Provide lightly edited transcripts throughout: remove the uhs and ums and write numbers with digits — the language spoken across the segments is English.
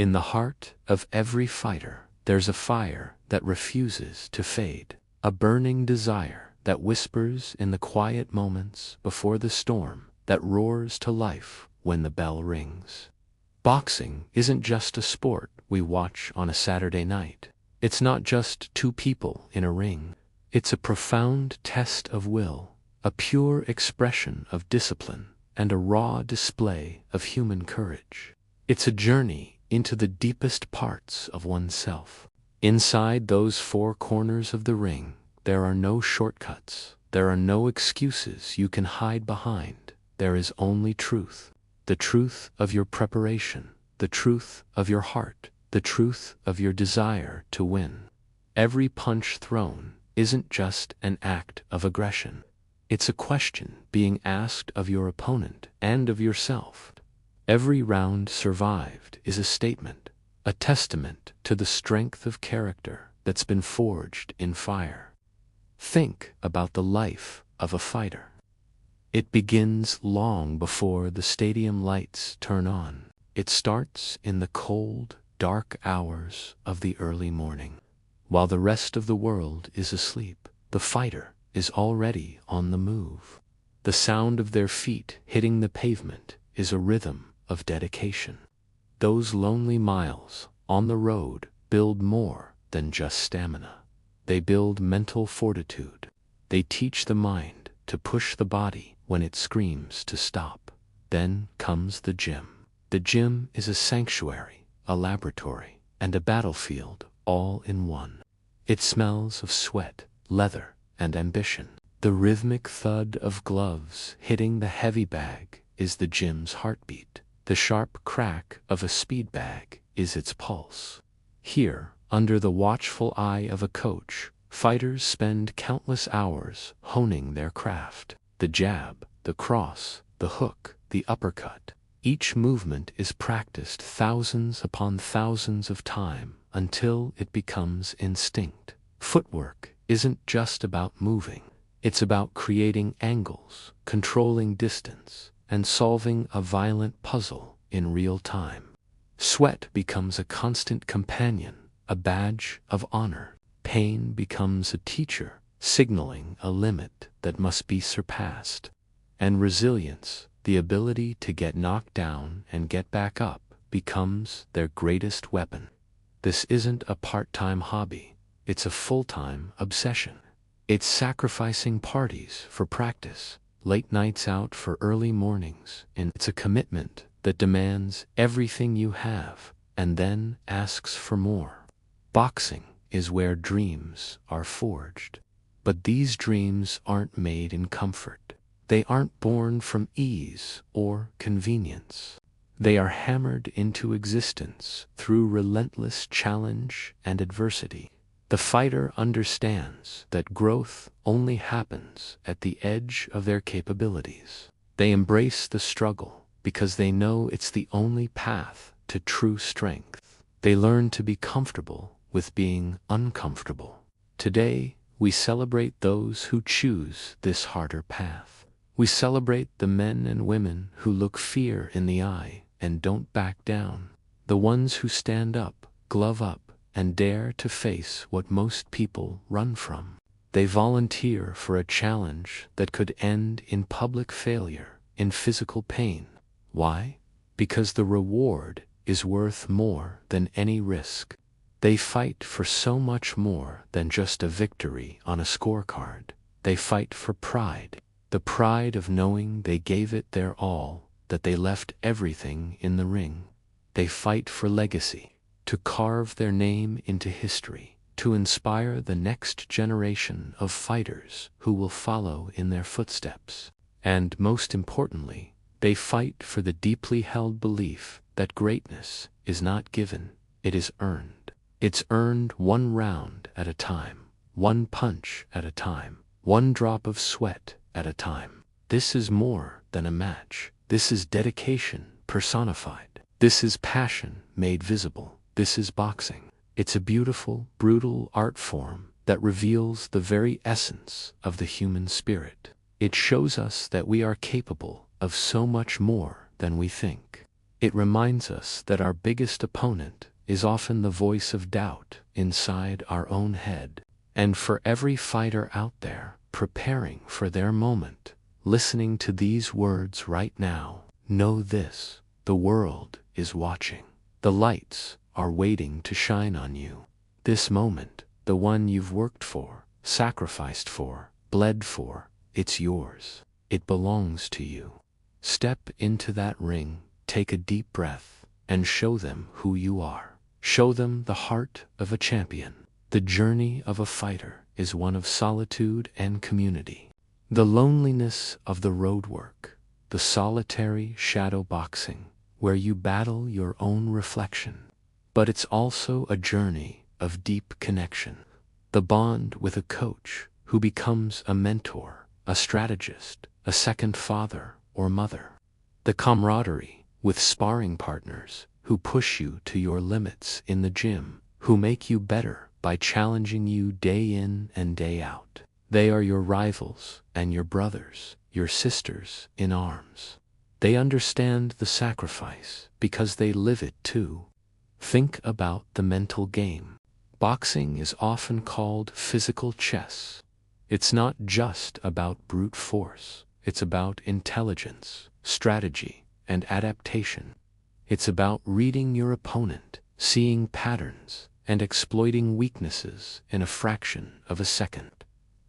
In the heart of every fighter, there's a fire that refuses to fade, a burning desire that whispers in the quiet moments before the storm that roars to life when the bell rings. Boxing isn't just a sport we watch on a Saturday night. It's not just two people in a ring. It's a profound test of will, a pure expression of discipline, and a raw display of human courage. It's a journey into the deepest parts of oneself. Inside those four corners of the ring, there are no shortcuts. There are no excuses you can hide behind. There is only truth. The truth of your preparation, the truth of your heart, the truth of your desire to win. Every punch thrown isn't just an act of aggression. It's a question being asked of your opponent and of yourself. Every round survived is a statement, a testament to the strength of character that's been forged in fire. Think about the life of a fighter. It begins long before the stadium lights turn on. It starts in the cold, dark hours of the early morning. While the rest of the world is asleep, the fighter is already on the move. The sound of their feet hitting the pavement is a rhythm of dedication. Those lonely miles on the road build more than just stamina. They build mental fortitude. They teach the mind to push the body when it screams to stop. Then comes the gym. The gym is a sanctuary, a laboratory, and a battlefield all in one. It smells of sweat, leather, and ambition. The rhythmic thud of gloves hitting the heavy bag is the gym's heartbeat. The sharp crack of a speed bag is its pulse. Here, under the watchful eye of a coach, fighters spend countless hours honing their craft. The jab, the cross, the hook, the uppercut. Each movement is practiced thousands upon thousands of times until it becomes instinct. Footwork isn't just about moving. It's about creating angles, controlling distance, and solving a violent puzzle in real time. Sweat becomes a constant companion, a badge of honor. Pain becomes a teacher, signaling a limit that must be surpassed. And resilience, the ability to get knocked down and get back up, becomes their greatest weapon. This isn't a part-time hobby. It's a full-time obsession. It's sacrificing parties for practice, late nights out for early mornings, and it's a commitment that demands everything you have and then asks for more. Boxing is where dreams are forged. But these dreams aren't made in comfort. They aren't born from ease or convenience. They are hammered into existence through relentless challenge and adversity. The fighter understands that growth only happens at the edge of their capabilities. They embrace the struggle because they know it's the only path to true strength. They learn to be comfortable with being uncomfortable. Today, we celebrate those who choose this harder path. We celebrate the men and women who look fear in the eye and don't back down. The ones who stand up, glove up, and dare to face what most people run from. They volunteer for a challenge that could end in public failure, in physical pain. Why? Because the reward is worth more than any risk. They fight for so much more than just a victory on a scorecard. They fight for pride, the pride of knowing they gave it their all, that they left everything in the ring. They fight for legacy, to carve their name into history, to inspire the next generation of fighters who will follow in their footsteps. And most importantly, they fight for the deeply held belief that greatness is not given, it is earned. It's earned one round at a time, one punch at a time, one drop of sweat at a time. This is more than a match. This is dedication personified. This is passion made visible. This is boxing. It's a beautiful, brutal art form that reveals the very essence of the human spirit. It shows us that we are capable of so much more than we think. It reminds us that our biggest opponent is often the voice of doubt inside our own head. And for every fighter out there preparing for their moment, listening to these words right now, know this: the world is watching. The lights are waiting to shine on you. This moment, the one you've worked for, sacrificed for, bled for, it's yours. It belongs to you. Step into that ring, take a deep breath, and show them who you are. Show them the heart of a champion. The journey of a fighter is one of solitude and community. The loneliness of the road work, the solitary shadow boxing, where you battle your own reflection. But it's also a journey of deep connection. The bond with a coach who becomes a mentor, a strategist, a second father or mother. The camaraderie with sparring partners who push you to your limits in the gym, who make you better by challenging you day in and day out. They are your rivals and your brothers, your sisters in arms. They understand the sacrifice because they live it too. Think about the mental game. Boxing is often called physical chess. It's not just about brute force. It's about intelligence, strategy, and adaptation. It's about reading your opponent, seeing patterns, and exploiting weaknesses in a fraction of a second.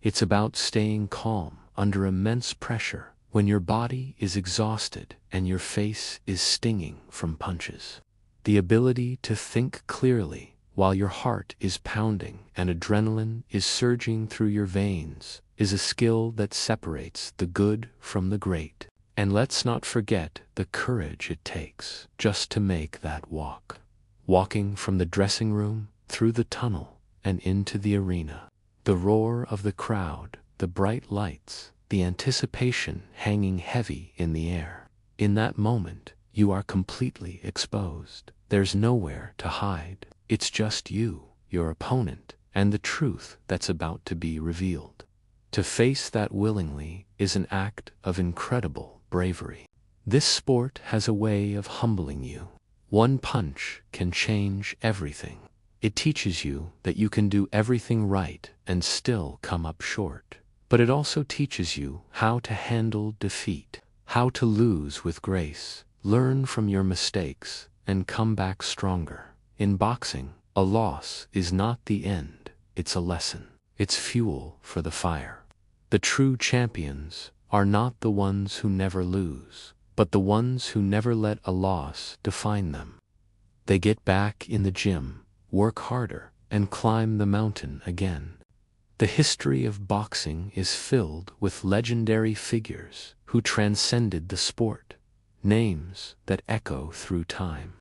It's about staying calm under immense pressure when your body is exhausted and your face is stinging from punches. The ability to think clearly while your heart is pounding and adrenaline is surging through your veins is a skill that separates the good from the great. And let's not forget the courage it takes just to make that walk. Walking from the dressing room, through the tunnel, and into the arena. The roar of the crowd, the bright lights, the anticipation hanging heavy in the air. In that moment, you are completely exposed. There's nowhere to hide. It's just you, your opponent, and the truth that's about to be revealed. To face that willingly is an act of incredible bravery. This sport has a way of humbling you. One punch can change everything. It teaches you that you can do everything right and still come up short. But it also teaches you how to handle defeat, how to lose with grace, learn from your mistakes, and come back stronger. In boxing, a loss is not the end, it's a lesson. It's fuel for the fire. The true champions are not the ones who never lose, but the ones who never let a loss define them. They get back in the gym, work harder, and climb the mountain again. The history of boxing is filled with legendary figures who transcended the sport, names that echo through time.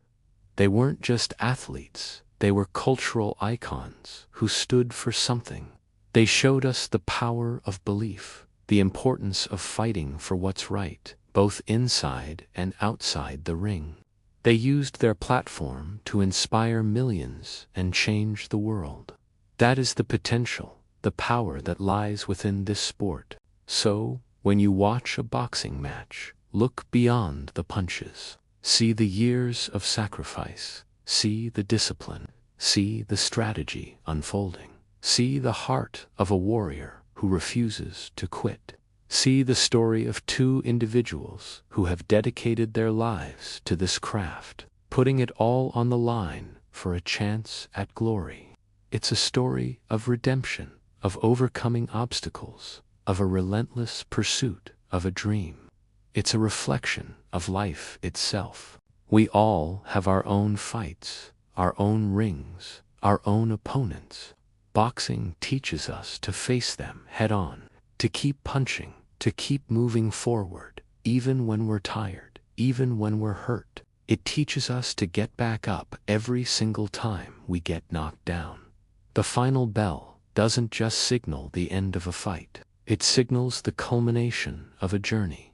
They weren't just athletes, they were cultural icons who stood for something. They showed us the power of belief, the importance of fighting for what's right, both inside and outside the ring. They used their platform to inspire millions and change the world. That is the potential, the power that lies within this sport. So, when you watch a boxing match, look beyond the punches. See the years of sacrifice. See the discipline. See the strategy unfolding. See the heart of a warrior who refuses to quit. See the story of two individuals who have dedicated their lives to this craft, putting it all on the line for a chance at glory. It's a story of redemption, of overcoming obstacles, of a relentless pursuit of a dream. It's a reflection of life itself. We all have our own fights, our own rings, our own opponents. Boxing teaches us to face them head on, to keep punching, to keep moving forward, even when we're tired, even when we're hurt. It teaches us to get back up every single time we get knocked down. The final bell doesn't just signal the end of a fight. It signals the culmination of a journey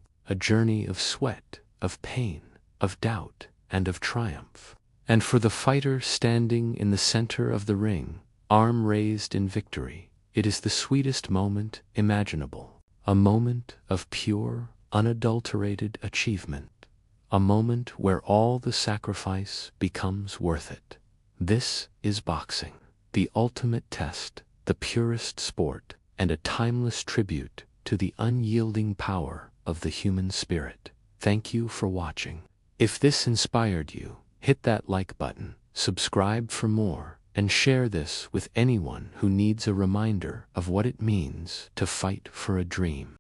of sweat, of pain, of doubt, and of triumph. And for the fighter standing in the center of the ring, arm raised in victory, it is the sweetest moment imaginable. A moment of pure, unadulterated achievement. a moment where all the sacrifice becomes worth it. This is boxing, the ultimate test, the purest sport, and a timeless tribute to the unyielding power of the human spirit. Thank you for watching. If this inspired you, hit that like button, subscribe for more, and share this with anyone who needs a reminder of what it means to fight for a dream.